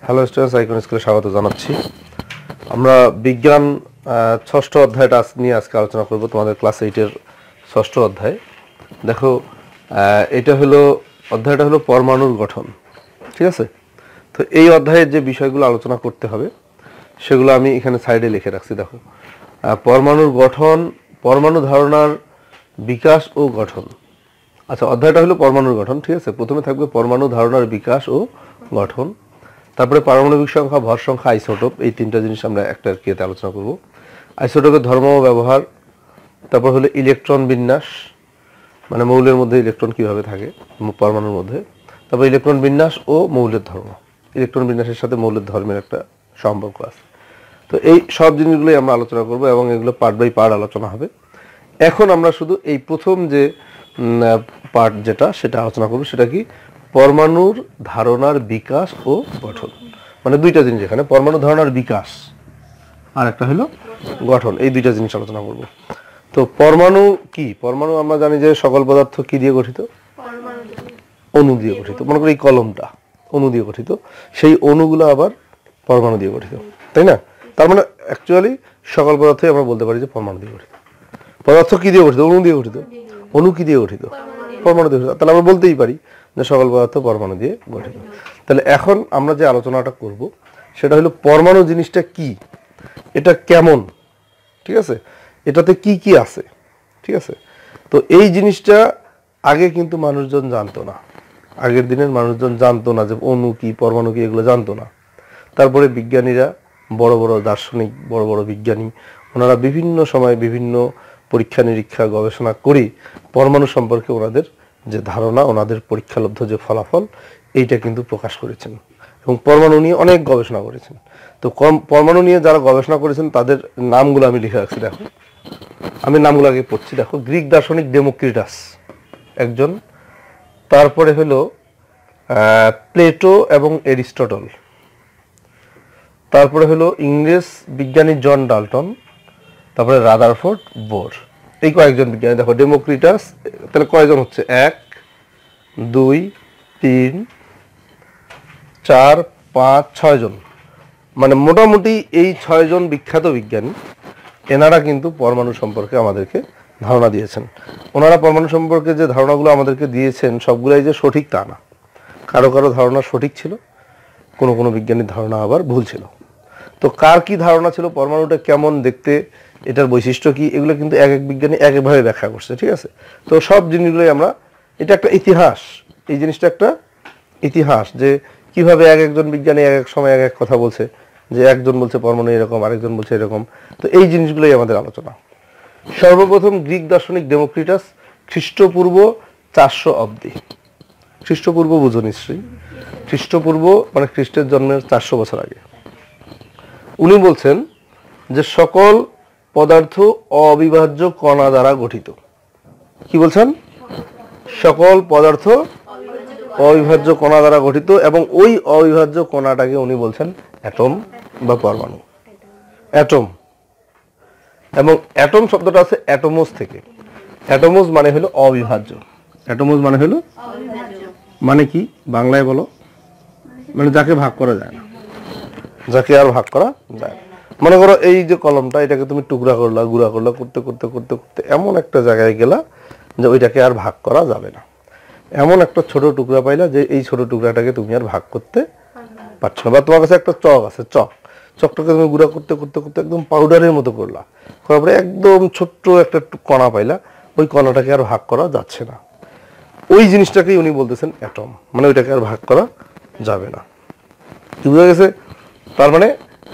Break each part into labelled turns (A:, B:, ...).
A: Hello students, icon স্কুলে স্বাগত জানাচ্ছি। আমরা বিজ্ঞান ষষ্ঠ অধ্যায়টা নিয়ে আজকে আলোচনা করব। তোমাদের ক্লাস 8-এর ষষ্ঠ অধ্যায়। দেখো, এটা হলো অধ্যায়টা হলো পরমাণুর গঠন, ঠিক আছে? তো এই অধ্যায়ের যে বিষয়গুলো আলোচনা করতে হবে সেগুলো আমি এখানে সাইডে লিখে রাখছি। দেখো, পরমাণুর গঠন, পরমাণু ধারণার বিকাশ ও গঠন। আচ্ছা, অধ্যায়টা হলো পরমাণুর গঠন, ঠিক আছে? প্রথমে থাকবে পরমাণু ধারণার বিকাশ ও গঠন, তারপরে পারমাণবিক সংখ্যা, ভর সংখ্যা, আইসোটোপ। এই তিনটা জিনিস আমরা একটা কিয়েতে আলোচনা করব। আইসোটোপের ধর্ম ও ব্যবহার, তারপর হলো ইলেকট্রন বিন্যাস, মানে মৌলের মধ্যে ইলেকট্রন কিভাবে থাকে পরমাণুর মধ্যে, তারপর ইলেকট্রন বিন্যাস ও মৌলের ধর্ম। ইলেকট্রন বিন্যাসের সাথে মৌলের ধর্মের একটা সম্পর্ক আছে। তো এই সব জিনিসগুলোই আমরা আলোচনা করব এবং এগুলো পার্ট বাই পার্ট আলোচনা হবে। এখন আমরা শুধু এই প্রথম যে পার্ট যেটা সেটা আলোচনা করব। সেটা কি? পরমাণুর ধারণার বিকাশ ও গঠন। মানে দুইটা জিনিস এখানে, পরমাণু ধারণার বিকাশ আর একটা হলো গঠন। এই দুইটা জিনিস আলোচনা করব। তো পরমাণু কি? পরমাণু আমরা জানি যে সকল পদার্থ কি দিয়ে গঠিত? অণু দিয়ে গঠিত। মনে করি এই কলমটা অণু দিয়ে গঠিত, সেই অণুগুলো আবার পরমাণু দিয়ে গঠিত, তাই না? তার মানে অ্যাকচুয়ালি সকল পদার্থই আমরা বলতে পারি যে পরমাণু দিয়ে গঠিত। পদার্থ কি দিয়ে গঠিত? অণু দিয়ে গঠিত। অণু কি দিয়ে গঠিত? পরমাণু দিয়ে গঠিত। তাহলে আমরা বলতেই পারি যে সকল পদার্থ পরমাণু দিয়ে গঠিত। তাহলে এখন আমরা যে আলোচনাটা করব সেটা হলো পরমাণু জিনিসটা কি, এটা কেমন, ঠিক আছে? এটাতে কি কি আছে, ঠিক আছে? তো এই জিনিসটা আগে কিন্তু মানুষজন জানতো না। আগের দিনের মানুষজন জানতো না যে অণু কি, পরমাণু কি, এগুলো জানতো না। তারপরে বিজ্ঞানীরা, বড় বড় দার্শনিক, বড় বড় বিজ্ঞানী, ওনারা বিভিন্ন সময় বিভিন্ন পরীক্ষা নিরীক্ষা গবেষণা করে পরমাণু সম্পর্কে ওনাদের যে ধারণা, ওনাদের পরীক্ষালব্ধ যে ফলাফল, এইটা কিন্তু প্রকাশ করেছেন এবং পরমাণু নিয়ে অনেক গবেষণা করেছেন। তো পরমাণু নিয়ে যারা গবেষণা করেছেন তাদের নামগুলো আমি লিখে রাখছি। দেখো, আমি নামগুলো আগে পড়ছি। দেখো, গ্রিক দার্শনিক ডেমোক্রিটাস একজন, তারপরে হলো প্লেটো এবং এরিস্টটল, তারপরে হলো ইংরেজ বিজ্ঞানী জন ডাল্টন, তারপরে রাদারফোর্ড, বোর। এই কয়েকজন বিজ্ঞানী। দেখো, ডেমোক্রিটাস, তাহলে কয়জন হচ্ছে? 1 2 3 4 5 6 জন। মানে মোটামুটি এই 6 জন বিখ্যাত বিজ্ঞানী, এনারা কিন্তু পরমাণু সম্পর্কে আমাদেরকে ধারণা দিয়েছেন। ওনারা পরমাণু সম্পর্কে যে ধারণাগুলো আমাদেরকে দিয়েছেন সবগুলাই যে সঠিক তা না। কারো কারো ধারণা সঠিক ছিল, কোনো কোনো বিজ্ঞানীর ধারণা আবার ভুল ছিল। তো কার কি ধারণা ছিল, পরমাণুটা কেমন দেখতে, এটার বৈশিষ্ট্য কি, এগুলো কিন্তু এক এক বিজ্ঞানী এক একভাবে ব্যাখ্যা করছে, ঠিক আছে? তো সব জিনিসগুলোই আমরা, এটা একটা ইতিহাস, এই জিনিসটা একটা ইতিহাস যে কিভাবে এক একজন বিজ্ঞানী এক এক সময় এক এক কথা বলছে, যে একজন বলছে পরমাণু এরকম, আরেকজন বলছে এরকম। তো এই জিনিসগুলোই আমাদের আলোচনা। সর্বপ্রথম গ্রিক দার্শনিক ডেমোক্রিটাস, খ্রিস্টপূর্ব 400 অব্দি। খ্রিস্টপূর্ব বুঝো নিশ্চয়ই, খ্রিস্টপূর্ব মানে খ্রিস্টের জন্মের 400 বছর আগে। উনি বলছেন যে সকল পদার্থ অবিভাজ্য কণা দ্বারা গঠিত। কি বলছেন? সকল পদার্থ অবিভাজ্য কণা দ্বারা গঠিত, এবং ওই অবিভাজ্য কণাটাকে উনি বলছেন অ্যাটম বা পরমাণু। অ্যাটম, এবং অ্যাটম শব্দটা আছে অ্যাটোমোস থেকে। অ্যাটোমোস মানে হলো অবিভাজ্য। অ্যাটোমোস মানে হলো মানে কি বাংলায় বলো? মানে যাকে ভাগ করা যায় না, যাকে আর ভাগ করা যায় না। মনে করো এই যে কলমটা, এটাকে তুমি টুকরা করলা, গুঁড়া করলা, করতে করতে করতে করতে এমন একটা জায়গায় গেলা যে ওইটাকে আর ভাগ করা যাবে না। এমন একটা ছোট টুকরা পাইলা যে এই ছোট টুকরাটাকে তুমি আর ভাগ করতে পারছো না। বা তোমার কাছে একটা চক আছে, চকটাকে তুমি গুঁড়া করতে করতে করতে একদম পাউডারের মতো করলা, করার পরে একদম ছোট্ট একটা কণা পাইলা, ওই কণাটাকে আর ভাগ করা যাচ্ছে না। ওই জিনিসটাকেই উনি বলতেছেন অ্যাটম, মানে ওইটাকে আর ভাগ করা যাবে না। কি বোঝা গেছে? তার মানে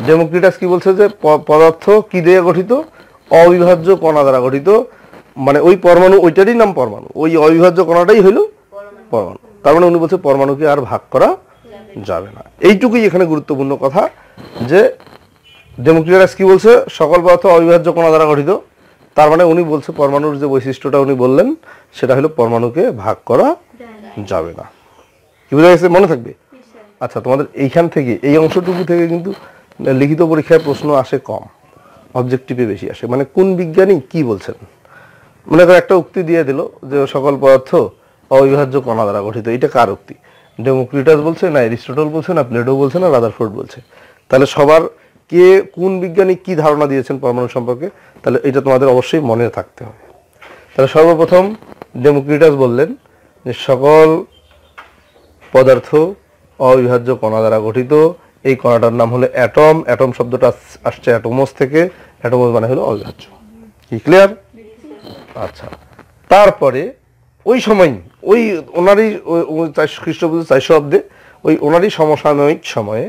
A: ডেমোক্রিটাস কি বলছে যে পদার্থ কি দিয়ে গঠিত? অবিভাজ্য কণা দ্বারা গঠিত। মানে ওই পরমাণু, ওইটারই নাম পরমাণু, ওই অবিভাজ্য কণাটাই হইল পরমাণু। তার মানে উনি বলছে পরমাণুকে আর ভাগ করা যাবে না। এইটুকুই এখানে গুরুত্বপূর্ণ কথা, যে ডেমোক্রিটাস কি বলছে? সকল পদার্থ অবিভাজ্য কণা দ্বারা গঠিত। তার মানে উনি বলছে পরমাণুর যে বৈশিষ্ট্যটা উনি বললেন সেটা হলো পরমাণুকে ভাগ করা যাবে না। কি বোঝা গেছে? মনে থাকবে? আচ্ছা, তোমাদের এইখান থেকে, এই অংশটুকু থেকে কিন্তু লিখিত পরীক্ষায় প্রশ্ন আসে কম, অবজেক্টিভে বেশি আসে। মানে কোন বিজ্ঞানী কি বলছেন, মনে করো একটা উক্তি দিয়ে দিল যে সকল পদার্থ অবিভাজ্য কণা দ্বারা গঠিত। এটা কার উক্তি? ডেমোক্রিটাস বলছে, না অ্যারিস্টটল বলছে, না প্লেটো বলছে, না রাদারফোর্ড বলছে। তাহলে সবার কে কোন বিজ্ঞানী কি ধারণা দিয়েছেন পরমাণু সম্পর্কে, তাহলে এটা তোমাদের অবশ্যই মনে থাকতে হবে। তাহলে সর্বপ্রথম ডেমোক্রিটাস বললেন যে সকল পদার্থ অবিভাজ্য কণা দ্বারা গঠিত। এই কণাটার নাম হলো অ্যাটম। অ্যাটম শব্দটা আসছে অ্যাটোমস থেকে, অ্যাটোমস মানে হলো অবিভাজ্য। কি ক্লিয়ার? আচ্ছা, তারপরে ওই সময় ওই ওনারই খ্রিস্টপূর্ব 400 অব্দে ওই ওনারই সমসাময়িক সময়ে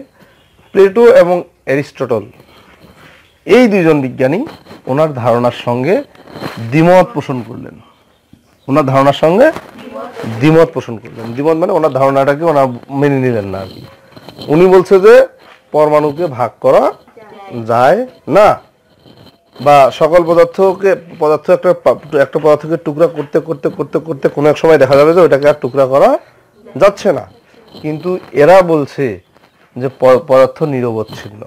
A: প্লেটো এবং অ্যারিস্টটল এই দুইজন বিজ্ঞানী ওনার ধারণার সঙ্গে দ্বিমত পোষণ করলেন। ওনার ধারণার সঙ্গে দ্বিমত পোষণ করলেন। দ্বিমত মানে ওনার ধারণাটাকে ওনার মেনে নিলেন না আর কি। উনি বলছে যে পরমাণুকে ভাগ করা যায় না, বা সকল পদার্থ একটা পদার্থকে টুকরা করতে করতে করতে করতে কোনো এক সময় দেখা যাবে যে ওটাকে আর টুকরা করা যাচ্ছে না। কিন্তু এরা বলছে যে পদার্থ নিরবচ্ছিন্ন।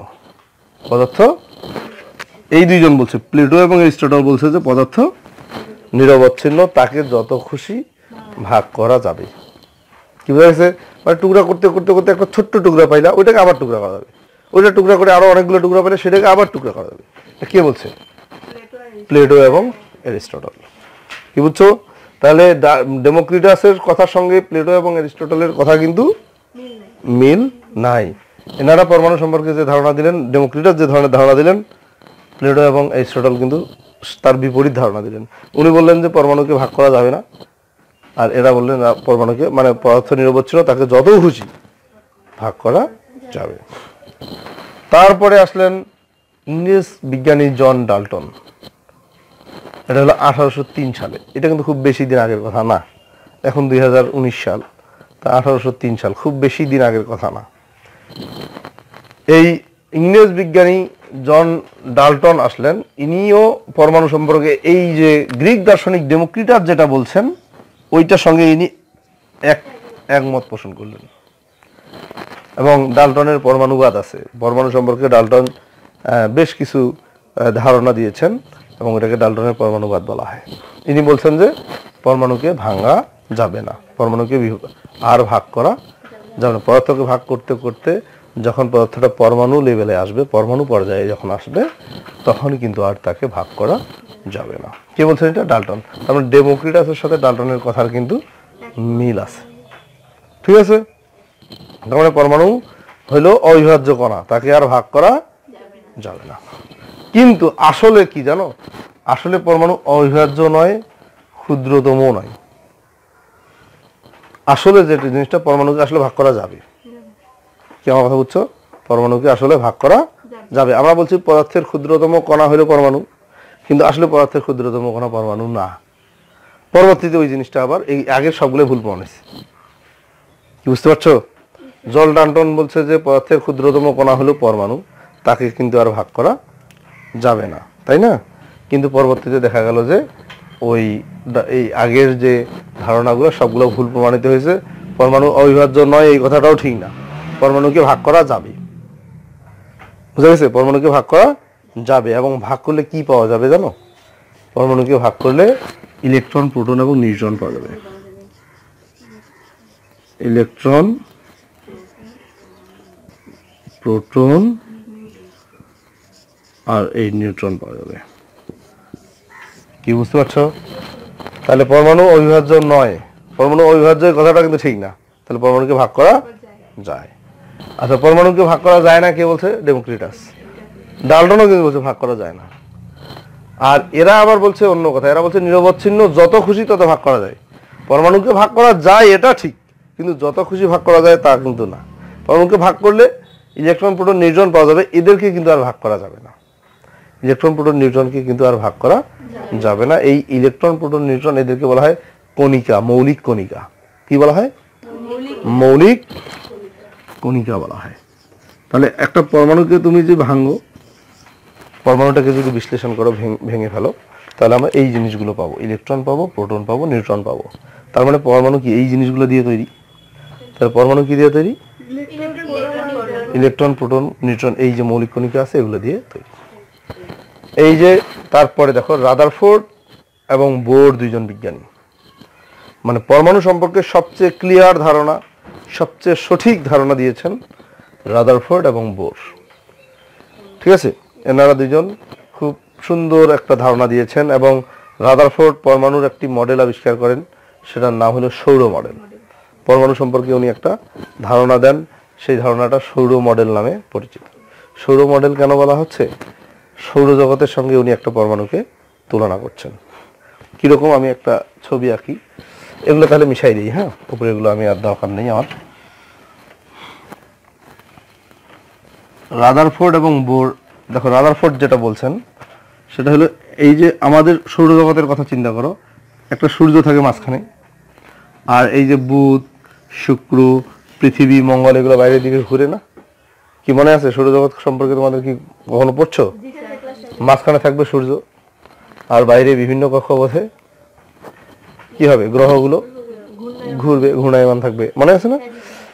A: পদার্থ, এই দুইজন বলছে, প্লেটো এবং অ্যারিস্টটল বলছে যে পদার্থ নিরবচ্ছিন্ন, তাকে যত খুশি ভাগ করা যাবে। কি বোঝা গেছে? মানে টুকরা করতে করতে করতে একটা ছোট্ট টুকরা পাইলা, ওইটাকে আবার টুকরা করা যাবে। ওইটা টুকরা করে আরো অনেকগুলো টুকরা পাইলে সেটাকে আবার টুকরা করা যাবে। কে বলছে? প্লেটো এবং অ্যারিস্টটল। কি বুঝছো? তাহলে ডেমোক্রিটাসের কথার সঙ্গে প্লেটো এবং অ্যারিস্টটলের কথা কিন্তু মিল নাই। এনারা পরমাণু সম্পর্কে যে ধারণা দিলেন, ডেমোক্রিটাস যে ধরনের ধারণা দিলেন, প্লেটো এবং অ্যারিস্টটল কিন্তু তার বিপরীত ধারণা দিলেন। উনি বললেন যে পরমাণুকে ভাগ করা যাবে না, আর এরা বললেন পরমাণুকে মানে পদার্থ নিরবচ্ছিন্ন, তাকে যত খুশি ভাগ করা যাবে। তারপরে আসলেন ইংরেজ বিজ্ঞানী জন ডাল্টন। এটা হলো 1803 সালে। এটা কিন্তু খুব বেশি দিন আগের কথা না, এখন 2019 সাল, তা 1803 সাল খুব বেশি দিন আগের কথা না। এই ইংরেজ বিজ্ঞানী জন ডাল্টন আসলেন। ইনিও পরমাণু সম্পর্কে এই যে গ্রিক দার্শনিক ডেমোক্রিটাস যেটা বলছেন ওইটার সঙ্গে ইনি একমত পোষণ করলেন। এবং ডাল্টনের পরমাণুবাদ আছে। পরমাণু সম্পর্কে ডাল্টন বেশ কিছু ধারণা দিয়েছেন এবং এটাকে ডাল্টনের পরমাণুবাদ বলা হয়। ইনি বলছেন যে পরমাণুকে ভাঙা যাবে না, পরমাণুকে আর ভাগ করা যাবে না। পদার্থকে ভাগ করতে করতে যখন পদার্থটা পরমাণু লেভেলে আসবে, পরমাণু পর্যায়ে যখন আসবে, তখন কিন্তু আর তাকে ভাগ করা যাবে না। কে বলছেন এটা? ডাল্টন। তার মানে ডেমোক্রিটাসের সাথে ডাল্টনের কথার কিন্তু মিল আছে। ঠিক আছে? তার মানে পরমাণু হইল অবিভাজ্য কণা, তাকে আর ভাগ করা যাবে না। কিন্তু আসলে কি জানো? আসলে পরমাণু অবিভাজ্য নয়, ক্ষুদ্রতম নয়। আসলে যে জিনিসটা পরমাণুকে আসলে ভাগ করা যাবে। কি আমার কথা বুঝছো? পরমাণুকে আসলে ভাগ করা যাবে। আমরা বলছি পদার্থের ক্ষুদ্রতম কণা হলো পরমাণু, কিন্তু আসলে পদার্থের ক্ষুদ্রতম কণা পরমাণু না। পরবর্তীতে ওই জিনিসটা আবার এই আগের সবগুলো ভুল প্রমাণ হয়েছে। কি বুঝতে পারছো? জন ডাল্টন বলছে যে পদার্থের ক্ষুদ্রতম কণা হলো পরমাণু, তাকে কিন্তু আর ভাগ করা যাবে না, তাই না? কিন্তু পরবর্তীতে দেখা গেল যে ওই এই আগের যে ধারণাগুলো সবগুলো ভুল প্রমাণিত হয়েছে। পরমাণু অবিভাজ্য নয় এই কথাটাও ঠিক না, পরমাণুকে ভাগ করা যাবে। বুঝা গেছে? পরমাণুকে ভাগ করা যাবে। এবং ভাগ করলে কি পাওয়া যাবে জানো? পরমাণুকে ভাগ করলে ইলেকট্রন, প্রোটন এবং নিউট্রন পাওয়া যাবে। ইলেকট্রন, প্রোটন আর এই নিউট্রন পাওয়া যাবে। কি বুঝতে পারছো? তাহলে পরমাণু অবিভাজ্য নয়, পরমাণু অবিভাজ্য কথাটা কিন্তু ঠিক না। তাহলে পরমাণুকে ভাগ করা যায়। আচ্ছা, পরমাণুকে ভাগ করা যায় না কে বলছে? ডেমোক্রিটাস। ডাল্টনও কিন্তু বলছে ভাগ করা যায় না। আর এরা আবার বলছে অন্য কথা, এরা বলছে নিরবচ্ছিন্ন, যত খুশি তত ভাগ করা যায়। পরমাণুকে ভাগ করা যায় এটা ঠিক, কিন্তু যত খুশি ভাগ করা যায় তা কিন্তু না। পরমাণুকে ভাগ করলে ইলেকট্রন, প্রোটন, নিউট্রন পাওয়া যাবে, এদেরকে কিন্তু আর ভাগ করা যাবে না। ইলেকট্রন, প্রোটন, নিউট্রনকে কিন্তু আর ভাগ করা যাবে না। এই ইলেকট্রন, প্রোটন, নিউট্রন এদেরকে বলা হয় কণিকা, মৌলিক কণিকা। কি বলা হয়? মৌলিক কণিকা বলা হয়। তাহলে একটা পরমাণুকে তুমি যে ভাঙো, পরমাণুটাকে যদি বিশ্লেষণ করো, ভেঙে ফেলো, তাহলে আমরা এই জিনিসগুলো পাবো, ইলেকট্রন পাবো, প্রোটন পাবো, নিউট্রন পাবো। তার মানে পরমাণু কি এই জিনিসগুলো দিয়ে তৈরি? তাহলে পরমাণু কি দিয়ে তৈরি? ইলেকট্রন, প্রোটন, নিউট্রন, এই যে মৌলিক কণিকা আছে এগুলো দিয়ে তৈরি। এই যে তারপরে দেখো রাদারফোর্ড এবং বোর দুইজন বিজ্ঞানী, মানে পরমাণু সম্পর্কে সবচেয়ে ক্লিয়ার ধারণা সবচেয়ে সঠিক ধারণা দিয়েছেন রাদারফোর্ড এবং বোর। ঠিক আছে, এনারা দুজন খুব সুন্দর একটা ধারণা দিয়েছেন এবং রাদারফোর্ড পরমাণুর একটি মডেল আবিষ্কার করেন, সেটার নাম হলো সৌর মডেল। পরমাণু সম্পর্কে উনি একটা ধারণা দেন, সেই ধারণাটা সৌর মডেল নামে পরিচিত। সৌর মডেল কেন বলা হচ্ছে? সৌরজগতের সঙ্গে উনি একটা পরমাণুকে তুলনা করছেন। কীরকম, আমি একটা ছবি আঁকি, এগুলো তাহলে মিশাই দিই। হ্যাঁ, উপরে এগুলো আমি আর দরকার নেই আমার। রাদারফোর্ড এবং বোর, দেখো রাদারফোর্ড যেটা বলছেন সেটা হলো এই যে আমাদের সৌরজগতের কথা চিন্তা করো, একটা সূর্য থাকে মাঝখানে, আর এই যে বুধ, শুক্র, পৃথিবী, মঙ্গল এগুলো বাইরের দিকে ঘুরে না? কি মনে আছে সৌরজগৎ সম্পর্কে তোমাদের কি কখনো পড়ছো? মাঝখানে থাকবে সূর্য, আর বাইরে বিভিন্ন কক্ষপথে কি হবে, গ্রহগুলো ঘুরবে, ঘূর্ণায়মান থাকবে, মনে আছে না?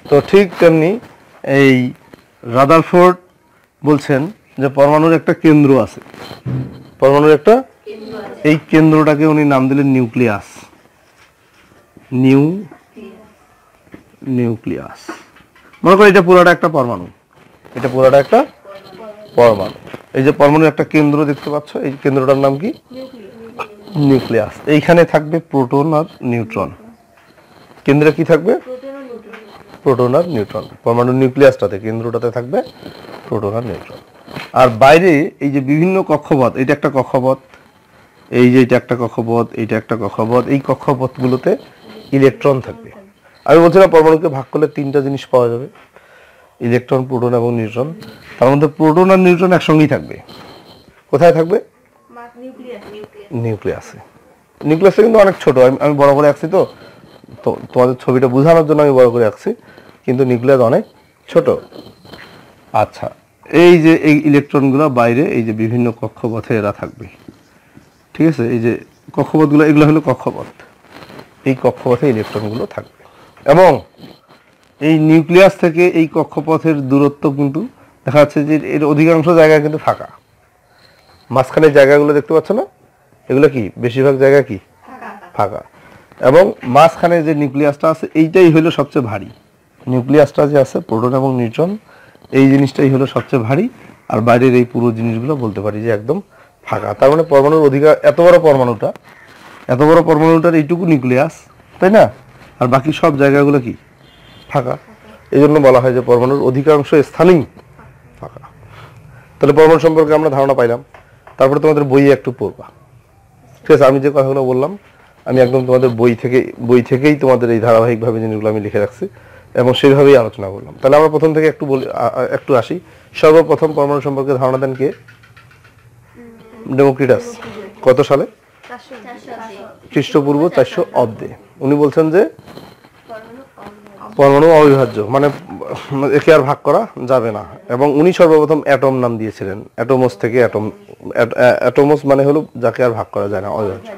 A: তো ঠিক তেমনি এই রাদারফোর্ড বলছেন যে পরমাণুর একটা কেন্দ্র আছে, পরমাণুর একটা, এই কেন্দ্রটাকে উনি নাম দিলেন নিউক্লিয়াস। নিউক্লিয়াস মনে করো এটা পুরোটা একটা পরমাণু, এটা পুরোটা একটা পরমাণু। এই যে পরমাণুর একটা কেন্দ্র দেখতে পাচ্ছ, এই কেন্দ্রটার নাম কি? নিউক্লিয়াস। এইখানে থাকবে প্রোটন আর নিউট্রন। কেন্দ্রে কি থাকবে? প্রোটন আর নিউট্রন। পরমাণুর নিউক্লিয়াসটাতে, কেন্দ্রটাতে থাকবে প্রোটন আর নিউট্রন। আর বাইরে এই যে বিভিন্ন কক্ষপথ, এটা একটা কক্ষপথ, এই যে এটা একটা কক্ষপথ, এইটা একটা কক্ষপথ, এই কক্ষপথগুলোতে ইলেকট্রন থাকবে। আমি বলছিলাম পরমাণুকে ভাগ করলে তিনটা জিনিস পাওয়া যাবে, ইলেকট্রন, প্রোটন এবং নিউট্রন। তার মধ্যে প্রোটন আর নিউট্রন একসঙ্গেই থাকবে। কোথায় থাকবে? নিউক্লিয়াসে। নিউক্লিয়াসটা কিন্তু অনেক ছোট, আমি বড় করে আঁকছি, তো তোমাদের ছবিটা বোঝানোর জন্য আমি বড় করে আঁকছি, কিন্তু নিউক্লিয়াস অনেক ছোট। আচ্ছা, এই যে এই ইলেকট্রনগুলো বাইরে এই যে বিভিন্ন কক্ষপথে এরা থাকবে। ঠিক আছে, এই যে কক্ষপথগুলো, এগুলো হলো কক্ষপথ, এই কক্ষপথে ইলেকট্রনগুলো থাকবে। এবং এই নিউক্লিয়াস থেকে এই কক্ষপথের দূরত্ব কিন্তু দেখা যাচ্ছে যে এর অধিকাংশ জায়গা কিন্তু ফাঁকা। মাঝখানের জায়গাগুলো দেখতে পাচ্ছ না, এগুলো কি বেশিরভাগ জায়গা কি ফাঁকা। এবং মাঝখানে যে নিউক্লিয়াসটা আছে এইটাই হলো সবচেয়ে ভারী। নিউক্লিয়াসটা যে আছে, প্রোটন এবং নিউট্রন, এই জিনিসটাই হলো সবচেয়ে ভারী। আর বাইরের এই পুরো জিনিসগুলো বলতে পারি যে একদম ফাঁকা। তার মানে পরমাণুর অধিকার, এত বড় পরমাণুটার এইটুকু নিউক্লিয়াস, তাই না? আর বাকি সব জায়গাগুলো কি ফাঁকা। এই জন্য বলা হয় যে পরমাণুর অধিকাংশ স্থানই ফাঁকা। তাহলে পরমাণু সম্পর্কে আমরা ধারণা পাইলাম। তারপরে তোমাদের বইয়ে একটু পড়বা, ঠিক আছে? আমি যে কথাগুলো বললাম আমি একদম তোমাদের বই থেকেই তোমাদের এই ধারাবাহিকভাবে জিনিসগুলো আমি লিখে রাখছি এবং সেইভাবেই আলোচনা করলাম। তাহলে আমরা প্রথম থেকে একটু আসি। সর্বপ্রথম পরমাণু সম্পর্কে ধারণা দেন কে? ডেমোক্রিটাস। কত সালে? খ্রিস্টপূর্ব 400 অব্দে। উনি বলছেন যে পরমাণু অবিভাজ্য, মানে একে আর ভাগ করা যাবে না। এবং উনি সর্বপ্রথম অ্যাটম নাম দিয়েছিলেন। অ্যাটোমস থেকে অ্যাটোমস মানে হলো যাকে আর ভাগ করা যায় না, অবিভাজ্য।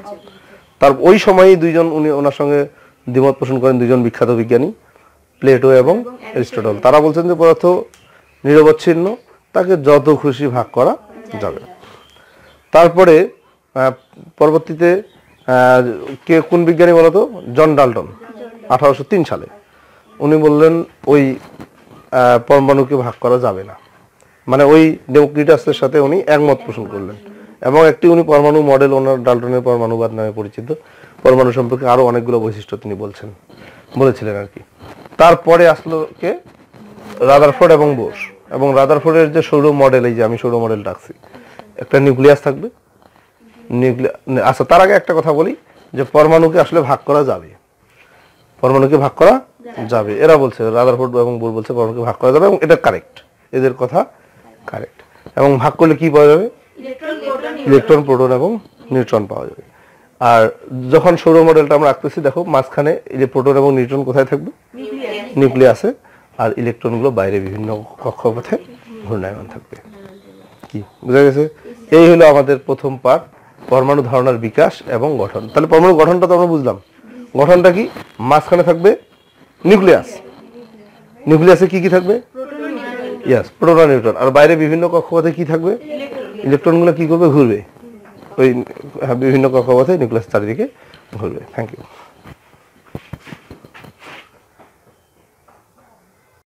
A: তার ওই সময়ই দুইজন, উনি ওনার সঙ্গে দ্বিমত পোষণ করেন দুইজন বিখ্যাত বিজ্ঞানী, প্লেটো এবং অ্যারিস্টটল। তারা বলছেন যে পদার্থ নিরবচ্ছিন্ন, তাকে যত খুশি ভাগ করা যাবে। তারপরে পরবর্তীতে কে, কোন বিজ্ঞানী বলতো? জন ডাল্টন, 1803 সালে উনি বললেন ওই পরমাণুকে ভাগ করা যাবে না, মানে ওই ডেমোক্রিটাসের সাথে উনি একমত পোষণ করলেন। এবং একটি উনি পরমাণু মডেল, ওনার ডাল্টনের পরমাণুবাদ নামে পরিচিত, পরমাণু সম্পর্কে আরো অনেকগুলো বৈশিষ্ট্য তিনি বলেছিলেন আর কি। তারপরে আসলো কে? রাদারফোর্ড এবং বোর। এবং রাদারফোর্ডের যে সৌর মডেল, এই যে আমি সৌর মডেল রাখছি, একটা নিউক্লিয়াস থাকবে। আচ্ছা, তার আগে একটা কথা বলি যে পরমাণুকে আসলে ভাগ করা যাবে, পরমাণুকে ভাগ করা যাবে। এরা বলছে, রাদারফোর্ড এবং বোর বলছে পরমাণুকে ভাগ করা যাবে, এবং এটা কারেক্ট, এদের কথা কারেক্ট। এবং ভাগ করলে কি পাওয়া যাবে? ইলেকট্রন, প্রোটন এবং নিউট্রন পাওয়া যাবে। আর যখন সৌর মডেলটা আমরা আঁকতেছি, দেখো মাঝখানে এই যে প্রোটন এবং নিউট্রন কোথায় থাকবে? নিউক্লিয়াসে। আর ইলেকট্রনগুলো বাইরে বিভিন্ন কক্ষপথে ঘূর্ণায়মান থাকবে। কি বুঝা গেছে? এই হলো আমাদের প্রথম পার্ট, পরমাণু ধারণার বিকাশ এবং গঠন। তাহলে পরমাণু গঠনটা তো আমরা বুঝলাম। গঠনটা কি? মাঝখানে থাকবে নিউক্লিয়াস, নিউক্লিয়াসে কি কি থাকবে? ইয়েস, প্রোটন আর নিউট্রন। আর বাইরে বিভিন্ন কক্ষপথে কি থাকবে? ইলেকট্রনগুলো কি করবে? ঘুরবে, ওই বিভিন্ন কক্ষপথে নিউক্লিয়াস চারিদিকে ঘুরবে। Thank you.